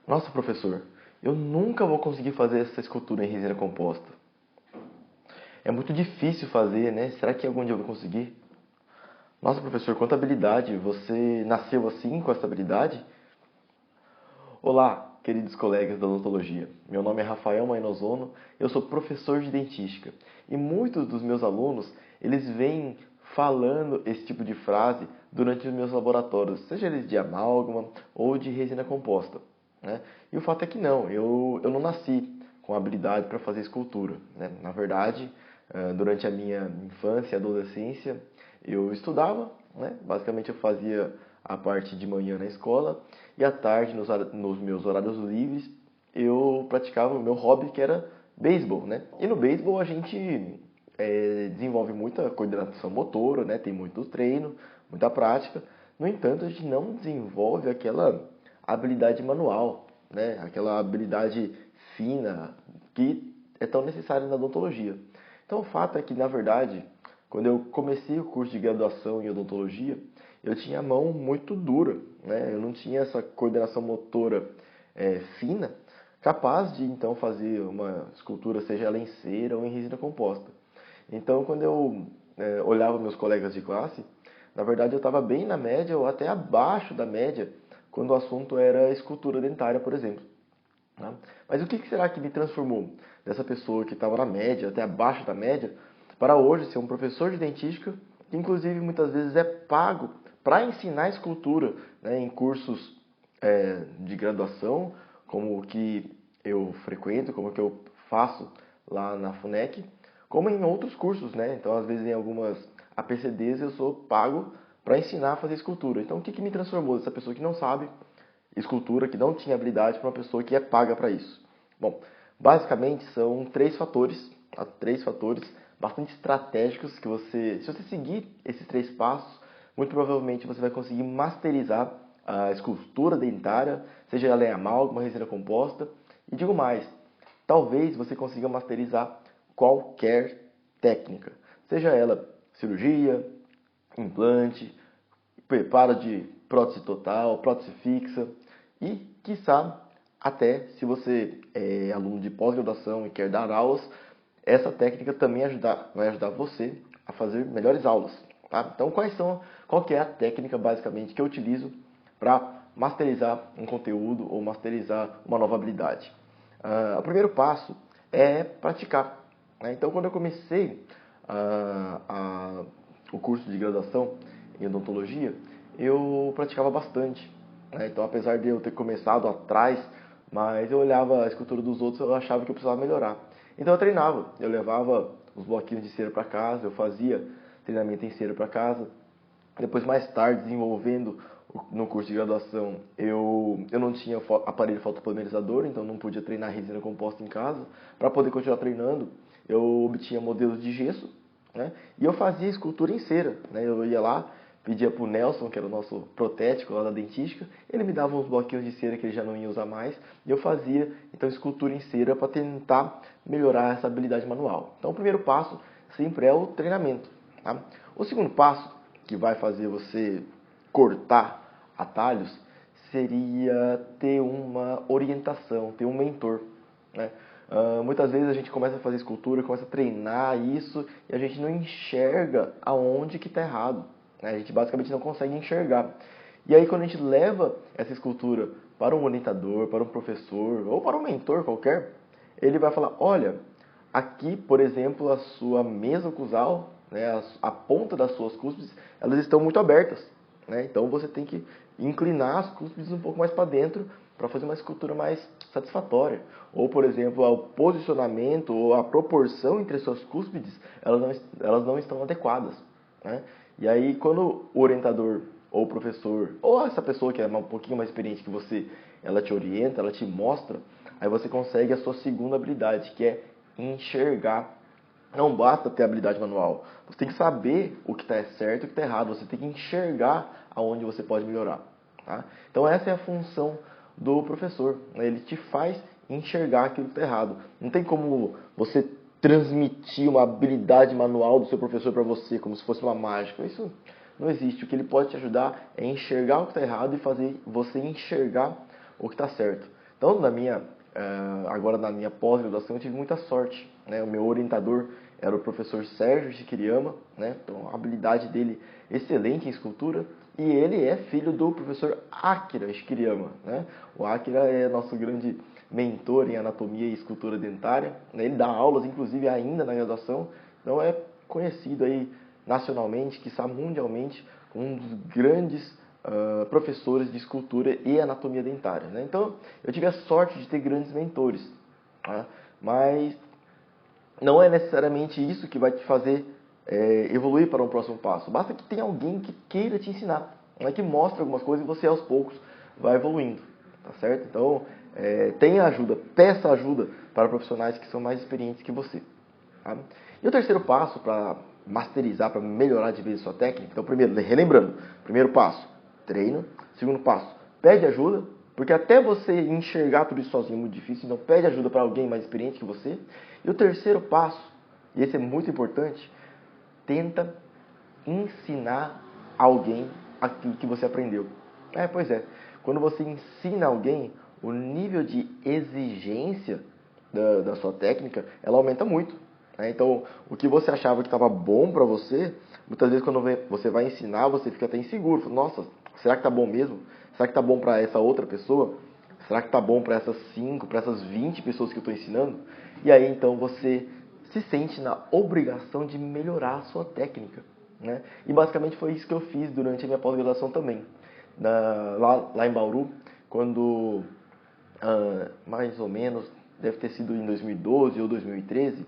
Nossa, professor, eu nunca vou conseguir fazer essa escultura em resina composta. É muito difícil fazer, né? Será que algum dia eu vou conseguir? Nossa, professor, quanta habilidade! Você nasceu assim, com essa habilidade? Olá, queridos colegas da odontologia. Meu nome é Rafael Mainosono, eu sou professor de dentística. E muitos dos meus alunos, eles vêm falando esse tipo de frase durante os meus laboratórios, seja eles de amálgama ou de resina composta, né? E o fato é que não, eu não nasci com habilidade para fazer escultura, né? Na verdade, durante a minha infância e adolescência, eu estudava, né? Basicamente eu fazia a parte de manhã na escola e à tarde, nos meus horários livres, eu praticava o meu hobby, que era beisebol, né? E no beisebol a gente desenvolve muita coordenação motora, né? Tem muito treino, muita prática. No entanto, a gente não desenvolve aquela habilidade manual, né? Aquela habilidade fina que é tão necessária na odontologia. Então, o fato é que, na verdade, quando eu comecei o curso de graduação em odontologia, eu tinha a mão muito dura, né? Eu não tinha essa coordenação motora fina, capaz de então fazer uma escultura, seja ela em cera ou em resina composta. Então, quando eu olhava meus colegas de classe, na verdade eu estava bem na média ou até abaixo da média quando o assunto era escultura dentária, por exemplo, né? Mas o que será que me transformou dessa pessoa que estava na média, até abaixo da média, para hoje ser um professor de dentística, que inclusive muitas vezes é pago para ensinar escultura, né, em cursos de graduação, como o que eu frequento, como o que eu faço lá na FUNEC, como em outros cursos, né? Então, às vezes, em algumas APCDs eu sou pago para ensinar a fazer escultura. Então, o que me transformou dessa pessoa que não sabe escultura, que não tinha habilidade, para uma pessoa que é paga para isso? Bom, basicamente são três fatores, tá? Três fatores bastante estratégicos que se você seguir esses três passos, muito provavelmente você vai conseguir masterizar a escultura dentária, seja ela em amálgama, resina composta. E digo mais, talvez você consiga masterizar qualquer técnica, seja ela cirurgia, implante, preparo de prótese total, prótese fixa e, quiçá, até se você é aluno de pós-graduação e quer dar aulas, essa técnica também vai ajudar você a fazer melhores aulas, tá? Então, qual que é a técnica basicamente que eu utilizo para masterizar um conteúdo ou masterizar uma nova habilidade? O primeiro passo é praticar, né? Então, quando eu comecei o curso de graduação em odontologia, eu praticava bastante, né? Então, apesar de eu ter começado atrás, mas eu olhava a escultura dos outros, eu achava que eu precisava melhorar. Então eu treinava, eu levava os bloquinhos de cera para casa, eu fazia treinamento em cera para casa. Depois, mais tarde, desenvolvendo no curso de graduação, eu não tinha aparelho fotopolimerizador, então não podia treinar resina composta em casa. Para poder continuar treinando, eu obtinha modelos de gesso, né? E eu fazia escultura em cera, né? Eu ia lá, pedia para o Nelson, que era o nosso protético lá da dentística, ele me dava uns bloquinhos de cera que ele já não ia usar mais, e eu fazia, então, escultura em cera para tentar melhorar essa habilidade manual. Então, o primeiro passo sempre é o treinamento, tá? O segundo passo, que vai fazer você cortar atalhos, seria ter uma orientação, ter um mentor, né? Muitas vezes a gente começa a fazer escultura, começa a treinar isso e a gente não enxerga aonde que está errado, né? A gente basicamente não consegue enxergar. E aí quando a gente leva essa escultura para um orientador, para um professor ou para um mentor qualquer, ele vai falar, olha, aqui, por exemplo, a sua mesa ocusal, né, a ponta das suas cúspides, elas estão muito abertas, né? Então você tem que inclinar as cúspides um pouco mais para dentro para fazer uma escultura mais satisfatória. Ou, por exemplo, o posicionamento ou a proporção entre as suas cúspides, elas não estão adequadas, né? E aí, quando o orientador ou o professor, ou essa pessoa que é um pouquinho mais experiente que você, ela te orienta, ela te mostra, aí você consegue a sua segunda habilidade, que é enxergar. Não basta ter habilidade manual. Você tem que saber o que está certo e o que está errado. Você tem que enxergar aonde você pode melhorar, tá? Então essa é a função do professor, né? Ele te faz enxergar aquilo que está errado. Não tem como você transmitir uma habilidade manual do seu professor para você, como se fosse uma mágica. Isso não existe. O que ele pode te ajudar é enxergar o que está errado e fazer você enxergar o que está certo. Então, agora na minha pós-graduação, eu tive muita sorte, né? O meu orientador era o professor Sérgio Shikiriyama, né? Então, a habilidade dele excelente em escultura, e ele é filho do professor Akira Shikiriyama, né? O Akira é nosso grande mentor em anatomia e escultura dentária, né? Ele dá aulas, inclusive, ainda na graduação, então é conhecido aí nacionalmente, quiçá mundialmente, como um dos grandes professores de escultura e anatomia dentária, né? Então, eu tive a sorte de ter grandes mentores, tá? Mas não é necessariamente isso que vai te fazer evoluir para um próximo passo. Basta que tenha alguém que queira te ensinar, né? Que mostre algumas coisas e você aos poucos vai evoluindo, tá certo? Então, tenha ajuda, peça ajuda para profissionais que são mais experientes que você, tá? E o terceiro passo para masterizar, para melhorar de vez a sua técnica, então primeiro, relembrando, primeiro passo, treino. Segundo passo, pede ajuda, porque até você enxergar tudo isso sozinho é muito difícil, então pede ajuda para alguém mais experiente que você. E o terceiro passo, e esse é muito importante, tenta ensinar alguém aquilo que você aprendeu. Pois é, quando você ensina alguém, o nível de exigência da sua técnica, ela aumenta muito. Então, o que você achava que estava bom para você, muitas vezes quando você vai ensinar, você fica até inseguro. Fala, nossa, será que está bom mesmo? Será que está bom para essa outra pessoa? Será que está bom para essas 5, para essas 20 pessoas que eu estou ensinando? E aí, então, você se sente na obrigação de melhorar a sua técnica, né? E basicamente foi isso que eu fiz durante a minha pós-graduação também. Lá em Bauru, quando mais ou menos, deve ter sido em 2012 ou 2013,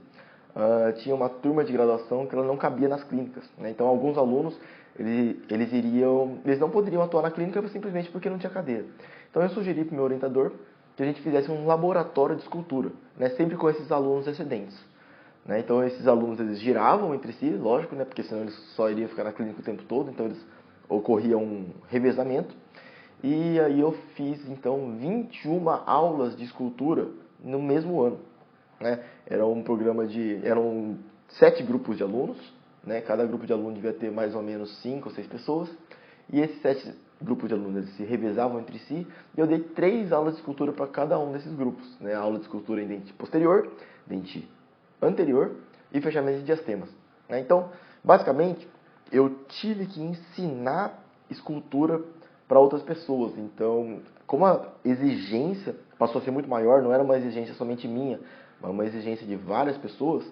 tinha uma turma de graduação que ela não cabia nas clínicas, né? Então, alguns alunos, eles não poderiam atuar na clínica simplesmente porque não tinha cadeira. Então, eu sugeri para o meu orientador que a gente fizesse um laboratório de escultura, né? Sempre com esses alunos excedentes, né? Então, esses alunos, eles giravam entre si, lógico, né? Porque senão eles só iriam ficar na clínica o tempo todo, então ocorria um revezamento. E aí eu fiz, então, 21 aulas de escultura no mesmo ano, né? Eram 7 grupos de alunos, né? Cada grupo de alunos devia ter mais ou menos 5 ou 6 pessoas. E esses 7 grupos de alunos, eles se revezavam entre si. E eu dei 3 aulas de escultura para cada um desses grupos, né? Aula de escultura em dente posterior, dente anterior e fechamento de diastemas, né? Então, basicamente, eu tive que ensinar escultura para outras pessoas. Então, como a exigência passou a ser muito maior, não era uma exigência somente minha, mas uma exigência de várias pessoas,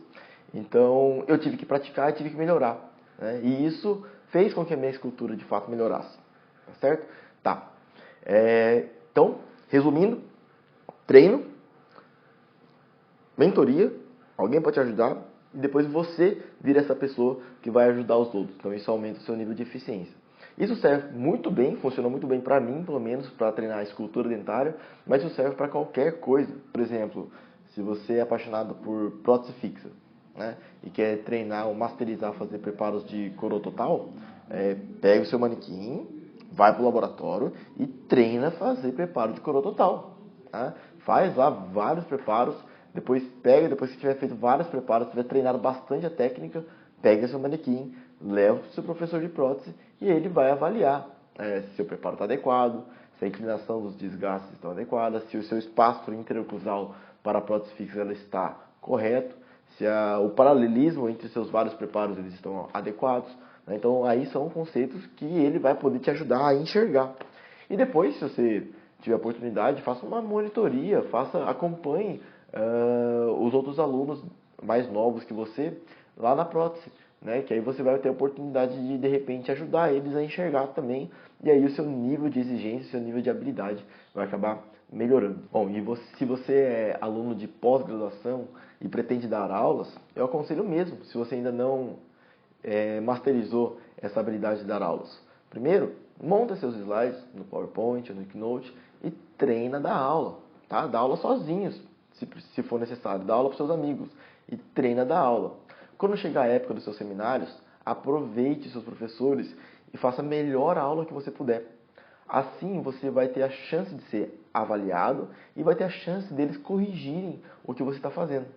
então eu tive que praticar e tive que melhorar, né? E isso fez com que a minha escultura de fato melhorasse, tá certo? Tá. Então, resumindo, treino, mentoria, alguém pode te ajudar, e depois você vira essa pessoa que vai ajudar os outros. Então isso aumenta o seu nível de eficiência. Isso serve muito bem, funciona muito bem para mim, pelo menos, para treinar a escultura dentária, mas isso serve para qualquer coisa. Por exemplo, se você é apaixonado por prótese fixa, né, e quer treinar ou masterizar, fazer preparos de coroa total, pega o seu manequim, vai para o laboratório e treina fazer preparo de coroa total. Tá? Faz lá vários preparos, depois que tiver feito vários preparos, tiver treinado bastante a técnica, pega seu manequim, leva para o seu professor de prótese e ele vai avaliar se seu preparo está adequado, se a inclinação dos desgastes estão adequadas, se o seu espaço interoclusal para a prótese fixa ela está correto, se o paralelismo entre seus vários preparos eles estão adequados, né? Então aí são conceitos que ele vai poder te ajudar a enxergar. E depois, se você tiver oportunidade, faça uma monitoria, acompanhe os outros alunos mais novos que você lá na prótese, né? Que aí você vai ter a oportunidade de repente, ajudar eles a enxergar também, e aí o seu nível de exigência, o seu nível de habilidade vai acabar melhorando. Bom, se você é aluno de pós-graduação e pretende dar aulas, eu aconselho mesmo, se você ainda não masterizou essa habilidade de dar aulas. Primeiro, monta seus slides no PowerPoint ou no Keynote e treina da aula, tá? Dá aula sozinhos, se for necessário, dá aula para seus amigos e treina da aula. Quando chegar a época dos seus seminários, aproveite seus professores e faça a melhor aula que você puder. Assim você vai ter a chance de ser avaliado e vai ter a chance deles corrigirem o que você está fazendo,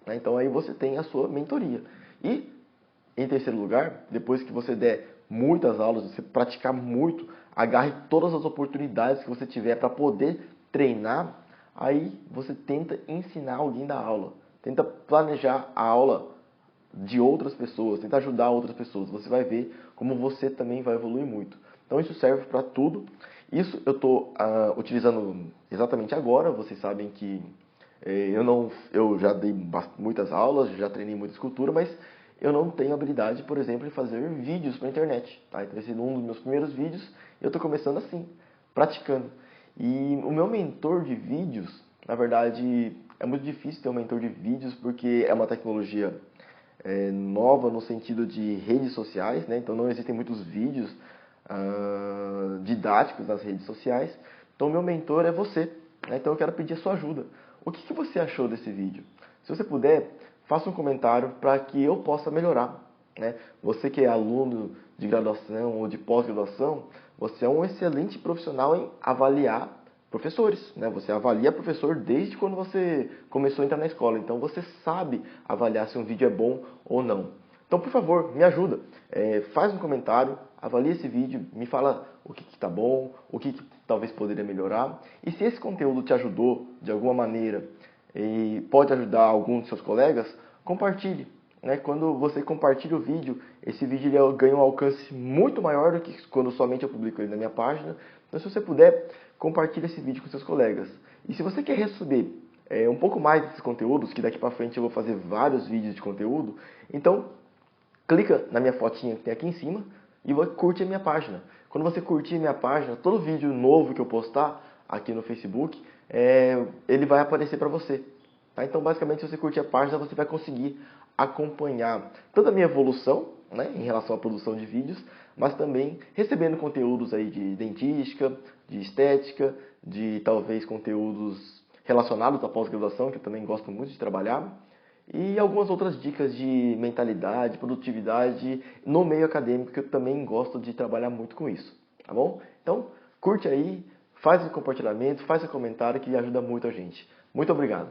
né? Então aí você tem a sua mentoria. E, em terceiro lugar, depois que você der muitas aulas, você praticar muito, agarre todas as oportunidades que você tiver para poder treinar Aí você tenta ensinar alguém da aula, tenta planejar a aula de outras pessoas, tenta ajudar outras pessoas. Você vai ver como você também vai evoluir muito. Então isso serve para tudo. Isso eu estou utilizando exatamente agora. Vocês sabem que eu já dei muitas aulas, já treinei muita escultura, mas eu não tenho habilidade, por exemplo, em fazer vídeos para a internet. Tá? Então esse é um dos meus primeiros vídeos e eu estou começando assim, praticando. E o meu mentor de vídeos, na verdade, é muito difícil ter um mentor de vídeos porque é uma tecnologia nova no sentido de redes sociais, né? Então não existem muitos vídeos didáticos nas redes sociais. Então meu mentor é você, né? Então eu quero pedir a sua ajuda. O que você achou desse vídeo? Se você puder, faça um comentário para que eu possa melhorar, né? Você que é aluno de graduação ou de pós-graduação, você é um excelente profissional em avaliar professores, né? Você avalia professor desde quando você começou a entrar na escola. Então você sabe avaliar se um vídeo é bom ou não. Então, por favor, me ajuda. Faz um comentário, avalie esse vídeo, me fala o que está bom, o que talvez poderia melhorar. E se esse conteúdo te ajudou de alguma maneira e pode ajudar algum de seus colegas, compartilhe. Né? Quando você compartilha o vídeo, esse vídeo ele ganha um alcance muito maior do que quando somente eu publico ele na minha página. Então, se você puder, compartilhe esse vídeo com seus colegas. E se você quer receber um pouco mais desses conteúdos, que daqui para frente eu vou fazer vários vídeos de conteúdo, então clica na minha fotinha que tem aqui em cima e curte a minha página. Quando você curtir a minha página, todo vídeo novo que eu postar aqui no Facebook, ele vai aparecer para você. Tá? Então, basicamente, se você curtir a página, você vai conseguir acompanhar toda a minha evolução, né, em relação à produção de vídeos, mas também recebendo conteúdos aí de dentística, de estética, de talvez conteúdos relacionados à pós-graduação, que eu também gosto muito de trabalhar, e algumas outras dicas de mentalidade, produtividade no meio acadêmico, que eu também gosto de trabalhar muito com isso, tá bom? Então, curte aí, faz o compartilhamento, faz o comentário que ajuda muito a gente. Muito obrigado!